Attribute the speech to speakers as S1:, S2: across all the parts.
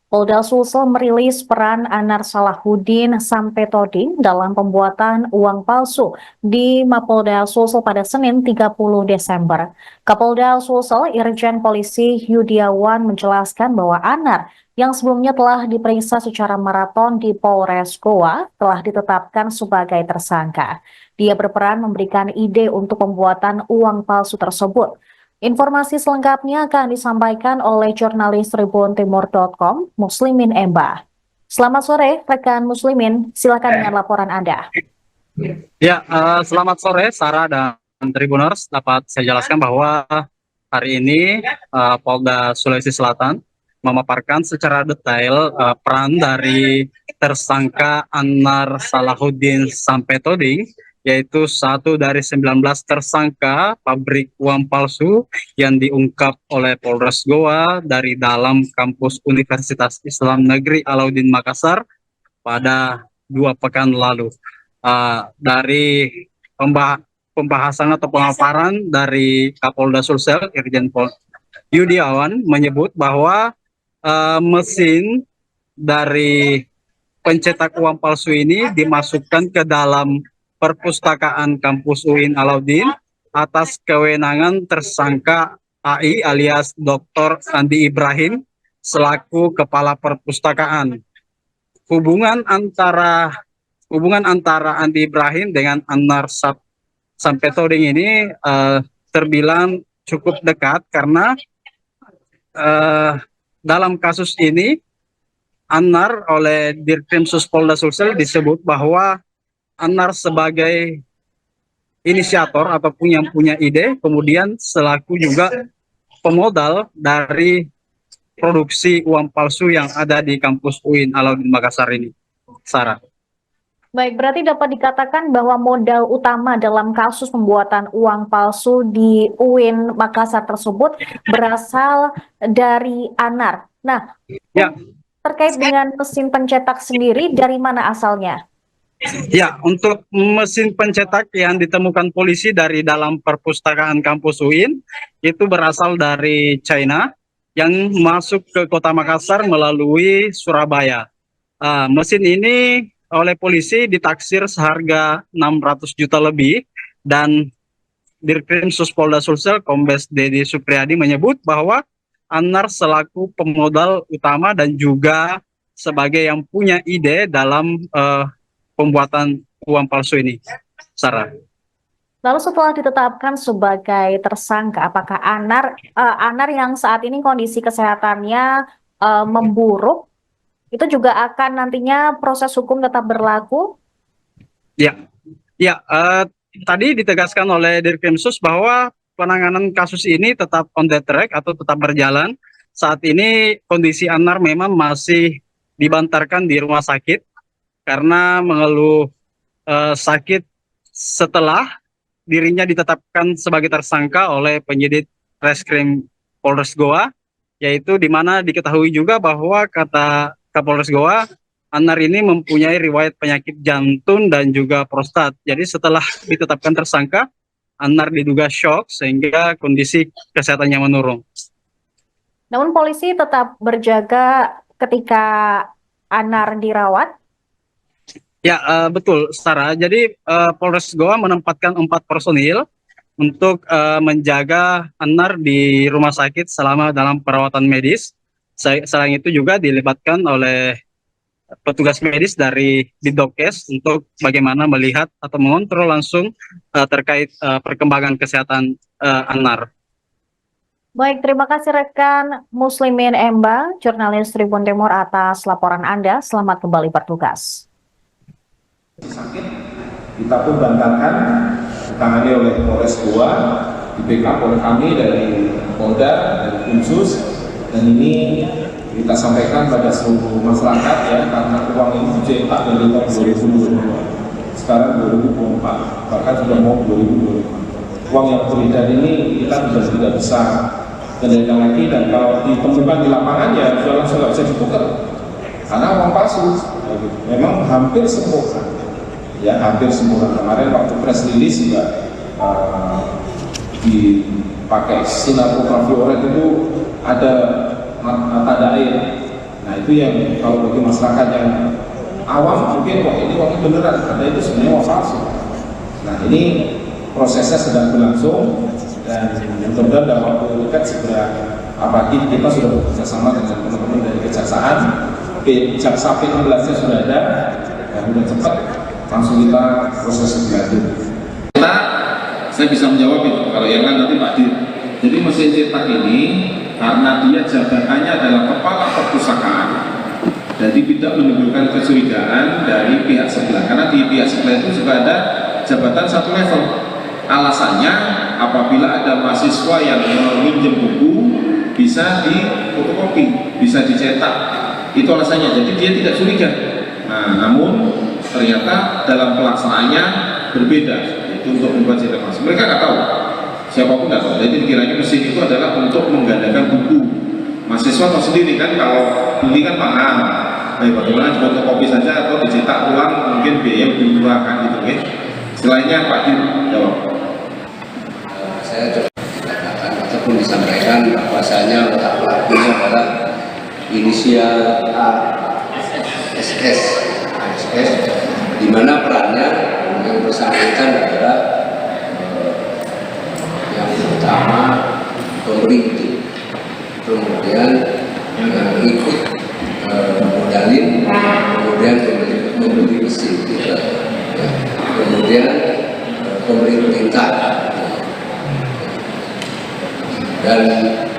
S1: Polda Sulsel merilis peran Anar Salahuddin Sampetoding dalam pembuatan uang palsu di Mapolda Sulsel pada Senin 30 Desember. Kapolda Sulsel Irjen Polisi Yudiawan menjelaskan bahwa Anar yang sebelumnya telah diperiksa secara maraton di Polres Goa telah ditetapkan sebagai tersangka. Dia berperan memberikan ide untuk pembuatan uang palsu tersebut. Informasi selengkapnya akan disampaikan oleh jurnalis tribuntimur.com, Muslimin Emba. Selamat sore, rekan Muslimin. Silakan dengan laporan Anda.
S2: Ya, selamat sore, Sarah dan Tribuners. Dapat saya jelaskan bahwa hari ini Polda Sulawesi Selatan memaparkan secara detail peran dari tersangka Anar Salahuddin Sampetoding, yaitu satu dari 19 tersangka pabrik uang palsu yang diungkap oleh Polres Goa dari dalam kampus Universitas Islam Negeri Alauddin Makassar pada 2 pekan lalu. Dari pembahasan atau pemaparan dari Kapolda Sulsel Irjen Pol Yudiawan menyebut bahwa mesin dari pencetak uang palsu ini dimasukkan ke dalam perpustakaan kampus UIN Alauddin atas kewenangan tersangka AI alias Dr. Andi Ibrahim selaku kepala perpustakaan. Hubungan antara Andi Ibrahim dengan Anar Sampetoding ini terbilang cukup dekat karena dalam kasus ini Anar oleh Dirkrimsus Polda Sulsel disebut bahwa Anar sebagai inisiator ataupun yang punya ide, kemudian selaku juga pemodal dari produksi uang palsu yang ada di kampus UIN Alauddin Makassar ini. Sarah.
S1: Baik, berarti dapat dikatakan bahwa modal utama dalam kasus pembuatan uang palsu di UIN Makassar tersebut berasal dari Anar. Nah, ya, terkait dengan mesin pencetak sendiri, dari mana asalnya?
S2: Ya, untuk mesin pencetak yang ditemukan polisi dari dalam perpustakaan kampus UIN itu berasal dari China yang masuk ke kota Makassar melalui Surabaya. Mesin ini oleh polisi ditaksir seharga 600 juta lebih dan Dirkrimsus Polda Sulsel Kombes Dedi Supriyadi menyebut bahwa Anar selaku pemodal utama dan juga sebagai yang punya ide dalam pembuatan uang palsu ini, Sarah.
S1: Lalu setelah ditetapkan sebagai tersangka, apakah Anar yang saat ini kondisi kesehatannya memburuk, itu juga akan nantinya proses hukum tetap berlaku?
S2: Ya, tadi ditegaskan oleh Dirkrimsus bahwa penanganan kasus ini tetap on the track atau tetap berjalan. Saat ini kondisi Anar memang masih dibantarkan di rumah sakit karena mengeluh sakit setelah dirinya ditetapkan sebagai tersangka oleh penyidik Reskrim Polres Goa, yaitu di mana diketahui juga bahwa kata Kapolres Goa, Anar ini mempunyai riwayat penyakit jantung dan juga prostat. Jadi setelah ditetapkan tersangka, Anar diduga shock sehingga kondisi kesehatannya menurun.
S1: Namun polisi tetap berjaga ketika Anar dirawat?
S2: Ya, betul, Sarah. Jadi Polres Goa menempatkan 4 personil untuk menjaga Anar di rumah sakit selama dalam perawatan medis. Selain itu juga dilibatkan oleh petugas medis dari Bidokes untuk bagaimana melihat atau mengontrol langsung terkait perkembangan kesehatan Anar.
S1: Baik, terima kasih rekan Muslimin Emba, jurnalis Tribun Timur atas laporan Anda. Selamat kembali bertugas.
S3: Sakit kita pun bantarkan ditangani oleh Polres Goa, di backup oleh kami dari Polda dan Khusus, dan ini kita sampaikan pada seluruh masyarakat ya, karena uang ini dicetak dari tahun 2022 sekarang 2024 bahkan sudah mau 2025. Uang yang beredar ini kita sudah tidak bisa kendalikan lagi, dan kalau ditemukan di lapangan ya sudah langsung nggak bisa ditukar karena uang palsu. Memang hampir semua kemarin waktu press release juga dipakai sinar ultraviolet itu ada tanda air. Nah itu yang kalau bagi masyarakat yang awam mungkin kok ini uangnya beneran, karena itu sebenarnya uang palsu. Nah ini prosesnya sedang berlangsung dan mudah-mudahan dalam waktu dekat segera, apalagi kita sudah bekerja sama dengan teman-teman dari kejaksaan, jaksa P16-nya sudah ada, dan sudah cepat langsung kita proses lebih lanjut. Saya bisa menjawab itu, kalau yang kan nanti Pak Dir. Jadi mesin cetak ini karena dia jabatannya adalah kepala perpustakaan, jadi tidak menimbulkan kecurigaan dari pihak sebelah, karena di pihak sebelah itu juga ada jabatan satu level. Alasannya apabila ada mahasiswa yang meminjam buku bisa difotokopi, bisa dicetak, itu alasannya. Jadi dia tidak curiga. Nah, namun ternyata dalam pelaksanaannya berbeda, itu untuk membuat cetak mas. Mereka nggak tahu, siapapun nggak tahu. Jadi kiranya mesin itu adalah untuk menggandakan buku. Mahasiswa tahu sendiri kan, kalau beli kan mahal. Baik, bagaimana fotokopi saja atau dicetak ulang mungkin biaya lebih murah kan gitu, oke? Selainnya Pak Dir jawab.
S4: Saya coba dikatakan ataupun disampaikan bahwasanya letak pelakunya adalah inisial A, SS, di mana perannya yang bersangkutan adalah yang pertama pemberi ide, kemudian ikut modalin, kemudian membeli mesin, gitu. Kemudian pemberi perintah dan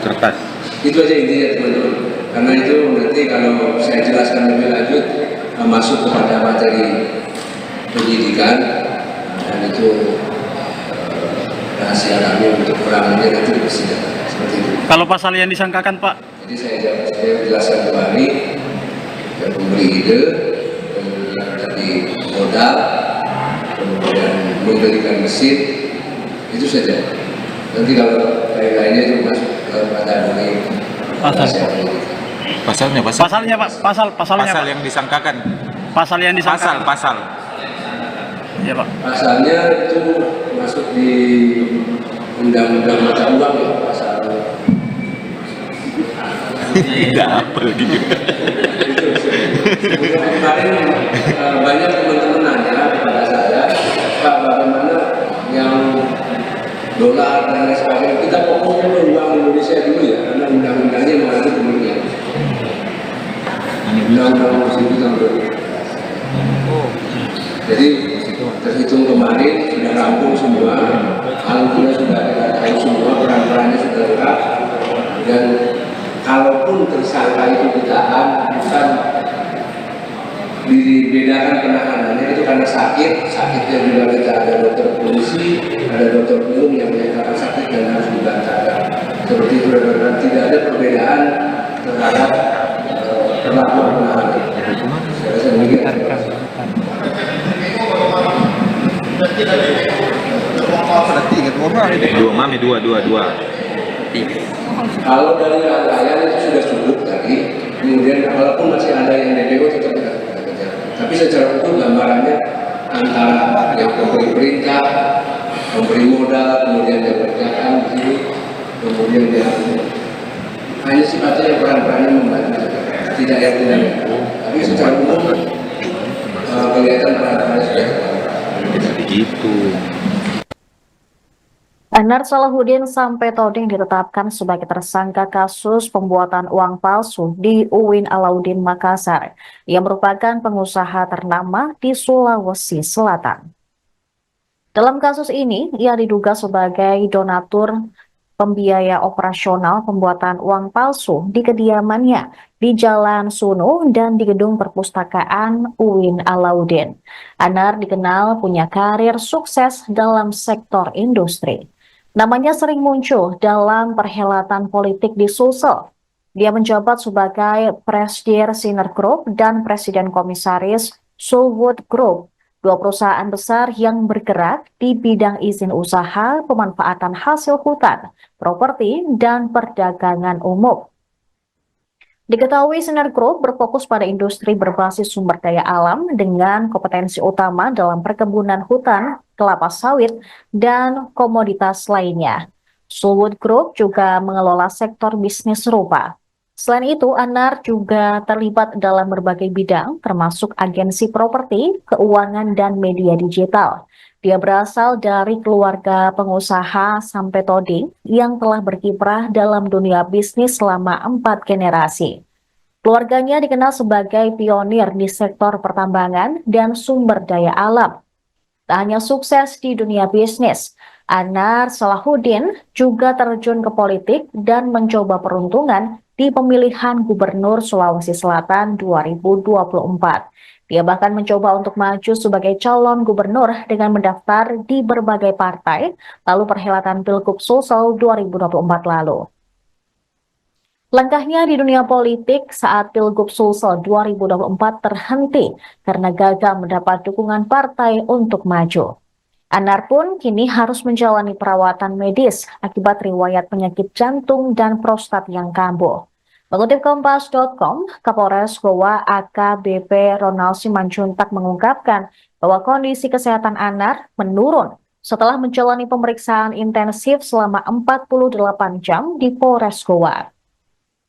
S5: kertas.
S4: Itu aja intinya teman-teman. Karena itu nanti kalau saya jelaskan lebih lanjut masuk kepada materi penyidikan, dan itu rahasia kami untuk kurangnya nanti di persidangan seperti itu.
S2: Kalau pasal yang disangkakan Pak?
S4: Jadi saya jelaskan kembali, yang pemberi ide, kemudian tadi modal, kemudian membelikan mesin, itu saja. Nanti kalau lain-lainnya itu masuk ke kategori rahasia penyidikan.
S5: Pasalnya
S2: Pak, pasalnya
S5: pasal
S2: Pak.
S5: yang disangkakan.
S2: Pasal yang disangkakan.
S5: Pasal.
S2: Iya Pak.
S4: Pasalnya itu masuk di Undang-Undang Mata Uang ya, pasal
S5: Tidak apa gitu.
S4: Kemarin banyak teman-teman nanya kepada saya, Pak, bagaimana yang dolar dan lain sebagainya, kita fokusnya ke uang Indonesia dulu ya, karena undang-undangnya mengatur demikian. Undang-undang itu tahun 2000. Jadi terhitung kemarin sudah rampung semua, alhamdulillah sudah kita tahu semua, peran-perannya sudah lengkap, dan kalaupun tersangka itu ditahan, bukan dibedakan penanganannya itu karena sakitnya juga kita ada dokter polisi, ada dokter umum yang menyatakan sakit dan harus dibantarkan. Seperti itu, dan tidak ada perbedaan terhadap perlakuan penahanan. Saya rasa demikian.
S5: Dua.
S4: Kalau dari rangkaian itu sudah cukup tadi, kemudian walaupun masih ada yang DPO tetap kita kejar. Tapi secara utuh gambarannya antara yang memberi perintah, memberi modal, kemudian yang kerjakan di sini, kemudian yang hanya sifatnya yang peran-perannya membantu, tidak yang tidak. Tapi secara umum kelihatan peran-perannya sudah
S5: Begitu.
S1: Anar Salahuddin sampai Toding ditetapkan sebagai tersangka kasus pembuatan uang palsu di UIN Alauddin Makassar, yang merupakan pengusaha ternama di Sulawesi Selatan. Dalam kasus ini, ia diduga sebagai donatur pembiaya operasional pembuatan uang palsu di kediamannya di Jalan Sunu dan di gedung perpustakaan UIN Alauddin. Anar dikenal punya karir sukses dalam sektor industri. Namanya sering muncul dalam perhelatan politik di Sulsel. Dia menjabat sebagai Presidir Sinar Group dan Presiden Komisaris Sulwood Group, dua perusahaan besar yang bergerak di bidang izin usaha, pemanfaatan hasil hutan, properti, dan perdagangan umum. Diketahui Sinar Group berfokus pada industri berbasis sumber daya alam dengan kompetensi utama dalam perkebunan hutan, kelapa sawit, dan komoditas lainnya. Sulwood Group juga mengelola sektor bisnis serupa. Selain itu, Anar juga terlibat dalam berbagai bidang, termasuk agensi properti, keuangan, dan media digital. Dia berasal dari keluarga pengusaha sampai toding yang telah berkiprah dalam dunia bisnis selama 4 generasi. Keluarganya dikenal sebagai pionir di sektor pertambangan dan sumber daya alam. Tak hanya sukses di dunia bisnis, Anar Salahuddin juga terjun ke politik dan mencoba peruntungan di pemilihan Gubernur Sulawesi Selatan 2024. Dia bahkan mencoba untuk maju sebagai calon gubernur dengan mendaftar di berbagai partai, lalu perhelatan Pilgub Sulsel 2024 lalu. Langkahnya di dunia politik saat Pilgub Sulsel 2024 terhenti karena gagal mendapat dukungan partai untuk maju. Anar pun kini harus menjalani perawatan medis akibat riwayat penyakit jantung dan prostat yang kambuh. Mengutip Kompas.com, Kapolres Goa AKBP Ronald Simanjuntak mengungkapkan bahwa kondisi kesehatan Anar menurun setelah menjalani pemeriksaan intensif selama 48 jam di Polres Goa.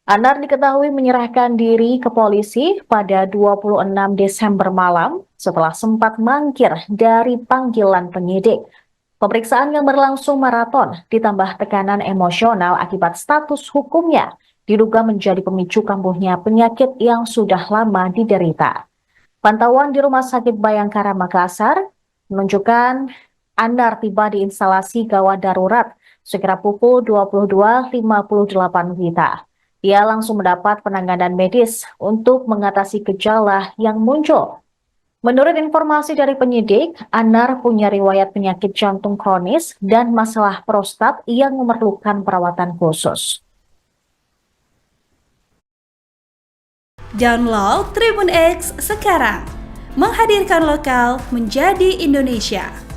S1: Anar diketahui menyerahkan diri ke polisi pada 26 Desember malam setelah sempat mangkir dari panggilan penyidik. Pemeriksaan yang berlangsung maraton ditambah tekanan emosional akibat status hukumnya diduga menjadi pemicu kambuhnya penyakit yang sudah lama diderita. Pantauan di Rumah Sakit Bayangkara Makassar menunjukkan Anar tiba di instalasi gawat darurat sekira pukul 22.58 WITA. Dia langsung mendapat penanganan medis untuk mengatasi gejala yang muncul. Menurut informasi dari penyidik, Anar punya riwayat penyakit jantung kronis dan masalah prostat yang memerlukan perawatan khusus.
S6: Download Tribun X sekarang, menghadirkan lokal menjadi Indonesia.